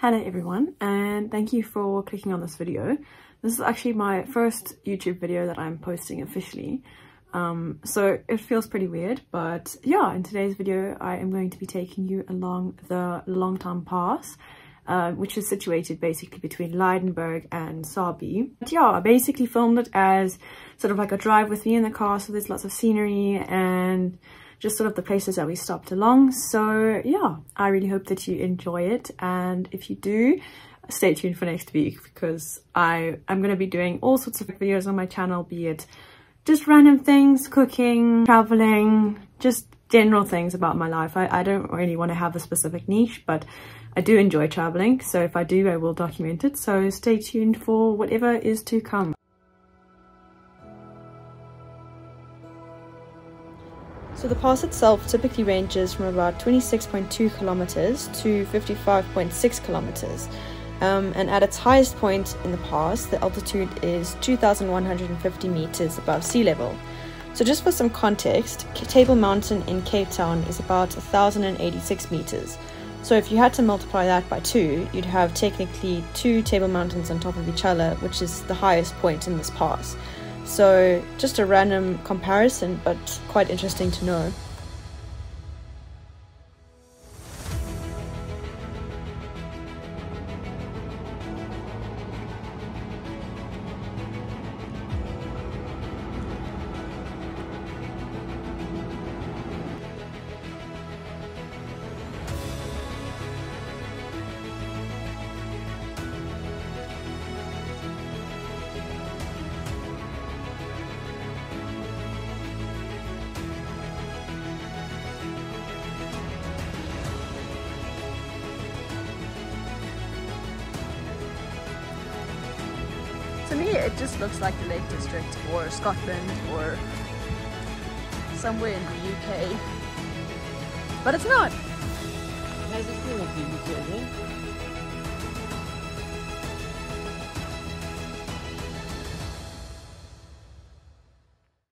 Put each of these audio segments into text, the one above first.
Hello everyone, and thank you for clicking on this video. This is actually my first YouTube video that I'm posting officially, so it feels pretty weird, but yeah, in today's video I am going to be taking you along the Longtom Pass, which is situated basically between Lydenburg and Sabie. But yeah, I basically filmed it as sort of like a drive with me in the car, so there's lots of scenery and just sort of the places that we stopped along. So yeah, I really hope that you enjoy it, and if you do, stay tuned for next week because I'm going to be doing all sorts of videos on my channel, be it just random things, cooking, traveling, just general things about my life. I don't really want to have a specific niche, but I do enjoy traveling, so if I do, I will document it, so stay tuned for whatever is to come. So the pass itself typically ranges from about 26.2 kilometers to 55.6 kilometers. And at its highest point in the pass, the altitude is 2,150 meters above sea level. So just for some context, Table Mountain in Cape Town is about 1,086 meters. So if you had to multiply that by 2, you'd have technically 2 Table Mountains on top of each other, which is the highest point in this pass. So just a random comparison, but quite interesting to know. To me, it just looks like the Lake District or Scotland or somewhere in the UK, but it's not. Has it feel like the UK then?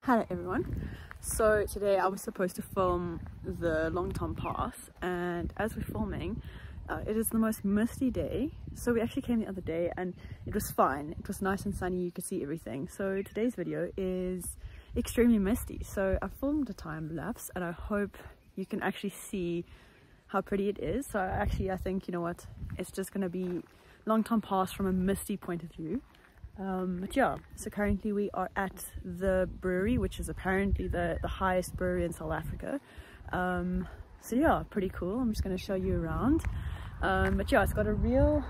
Hello everyone. So today I was supposed to film the Longtom Pass, and as we're filming, it is the most misty day. So we actually came the other day and it was fine. It was nice and sunny, you could see everything. So today's video is extremely misty. So I filmed a time lapse and I hope you can actually see how pretty it is. So I think, you know what, it's just going to be Longtom Pass from a misty point of view. But yeah, so currently we are at the brewery, which is apparently the highest brewery in South Africa. So yeah, pretty cool. I'm just going to show you around. But yeah, it's got a real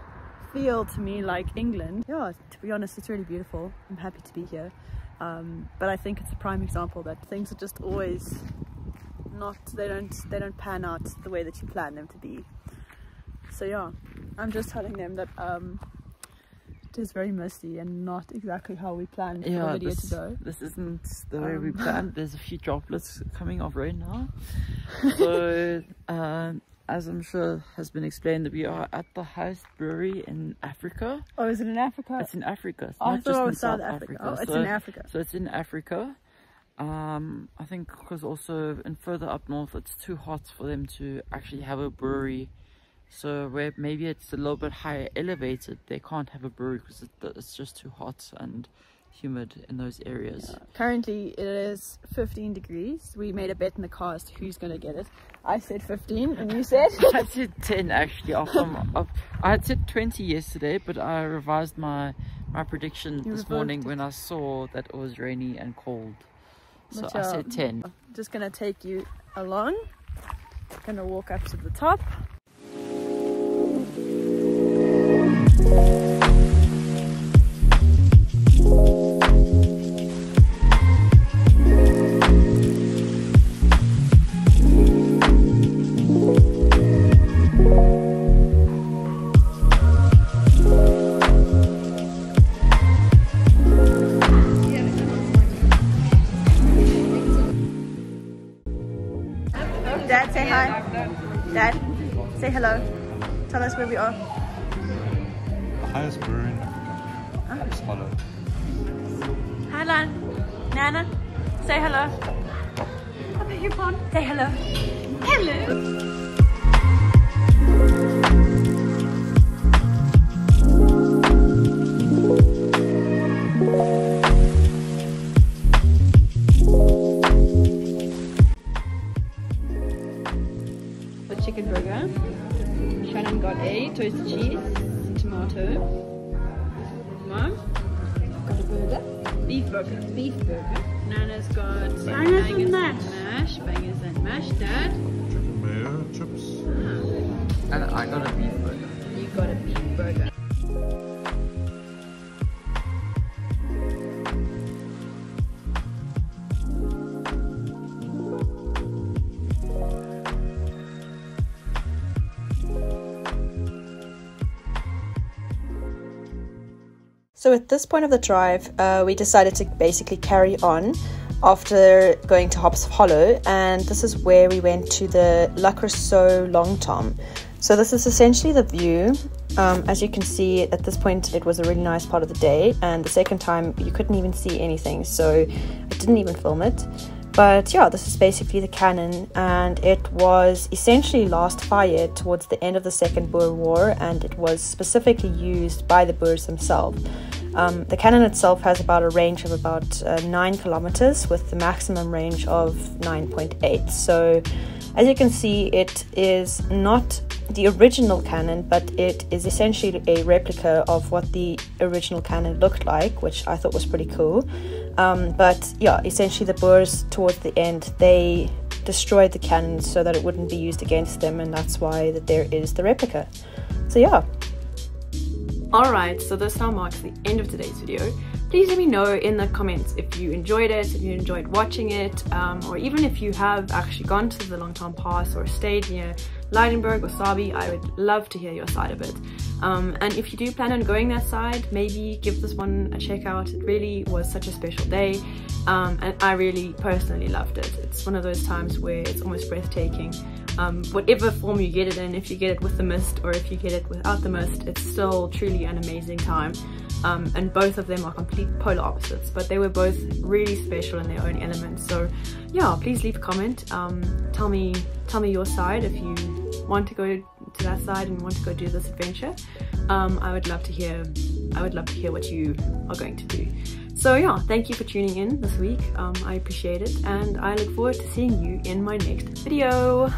feel to me like England. Yeah, to be honest, it's really beautiful. I'm happy to be here. But I think it's a prime example that things are just always they don't pan out the way that you plan them to be. So yeah, I'm just telling them that it is very misty and not exactly how we planned the video to go. This isn't the way we planned. There's a few droplets coming of rain now. So as I'm sure has been explained, that we are at the highest brewery in Africa. Oh, is it in Africa? It's in Africa. It's not just in South Africa. Oh, it's in Africa. So it's in Africa. I think because also in further up north, it's too hot for them to actually have a brewery. So where maybe it's a little bit higher elevated, they can't have a brewery because it's just too hot and humid in those areas. Yeah. Currently it is 15 degrees. We made a bet in the car as to who's going to get it. I said 15 and you said? I said 10 actually. I had said 20 yesterday, but I revised my prediction this morning when I saw that it was rainy and cold. So I said 10. Just going to take you along. Going to walk up to the top. Dad, say hi. Dad, say hello. Tell us where we are. The highest brewery in Africa. It's hollow. Hi, Lan. Nana, say hello. I beg your pardon. Say hello. Hello. today. Toasted cheese, tomato. Mom, got a burger. Beef burger. Beef burger. Nana's got bangers and mash. Bangers and mash. Dad? Chicken mayo chips. And I got a beef burger. You got a beef burger. So at this point of the drive, we decided to basically carry on after going to Hops Hollow, and this is where we went to the Le Creusot Long Tom. So this is essentially the view. As you can see, at this point it was a really nice part of the day, and the second time you couldn't even see anything, so I didn't even film it. But yeah, this is basically the cannon, and it was essentially last fired towards the end of the Second Boer War, and it was specifically used by the Boers themselves. The cannon itself has about a range of about 9 kilometers with the maximum range of 9.8. So as you can see, it is not the original cannon, but it is essentially a replica of what the original cannon looked like, which I thought was pretty cool. But yeah, essentially the Boers towards the end, they destroyed the cannon so that it wouldn't be used against them, and that's why that there is the replica. So yeah. Alright, so this now marks the end of today's video. Please let me know in the comments if you enjoyed it, if you enjoyed watching it, or even if you have actually gone to the Long Tom Pass or stayed near Lydenburg or Sabie. I would love to hear your side of it. And if you do plan on going that side, maybe give this one a check out. It really was such a special day, and I really personally loved it. It's one of those times where it's almost breathtaking. Whatever form you get it in, if you get it with the mist or if you get it without the mist, it's still truly an amazing time. And both of them are complete polar opposites, but they were both really special in their own elements. So yeah, please leave a comment. Tell me your side if you want to go to that side and want to go do this adventure. I would love to hear what you are going to do. So yeah, thank you for tuning in this week. I appreciate it, and I look forward to seeing you in my next video.